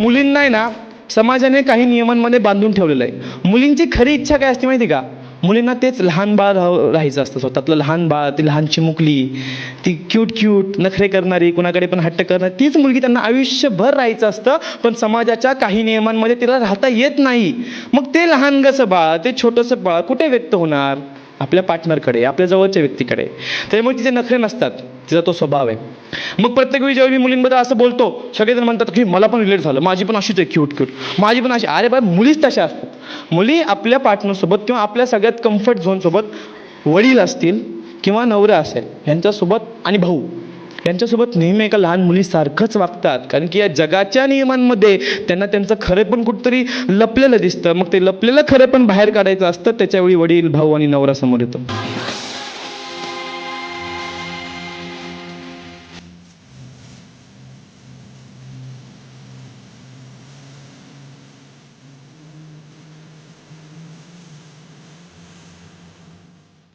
मुलींना आहे ना समाजाने काही नियमांमध्ये बांधून ठेवलेलं आहे. मुलींची खरी इच्छा काय असते माहिती का? मुलींना तेच लहान बाळ राहायचं असतं, स्वतःतलं लहान बाळ, ती लहान चिमुकली, ती क्यूट नखरे करणारी, कुणाकडे पण हट्ट करणारी, तीच मुलगी त्यांना आयुष्यभर राहायचं असतं. पण समाजाच्या काही नियमांमध्ये तिला राहता येत नाही. मग ते लहानगंसं बाळ, ते छोटंसं बाळ कुठे व्यक्त होणार? आपल्या पार्टनरकडे, आपल्या जवळच्या व्यक्तीकडे. त्यामुळे तिचे नखरे नसतात, तिचा तो स्वभाव आहे. मग प्रत्येक वेळी जेव्हा मी मुलींबद्दल असं बोलतो, सगळेजण म्हणतात की मला पण रिलेट झालं, माझी पण अशीच आहे क्यूट, माझी पण अशी. अरे बा, मुलीच तशा असतात. मुली आपल्या पार्टनरसोबत किंवा आपल्या सगळ्यात कम्फर्ट झोनसोबत वडील असतील किंवा नवरा असेल यांच्यासोबत आणि भाऊ यांच्यासोबत नेहमी एका लहान मुलीसारखंच वागतात. कारण की या जगाच्या नियमांमध्ये त्यांना त्यांचं खरे पण कुठंतरी लपलेलं दिसतं. मग ते लपलेलं खरं पण बाहेर काढायचं असतं, त्याच्यावेळी वडील, भाऊ आणि नवरा समोर येतो.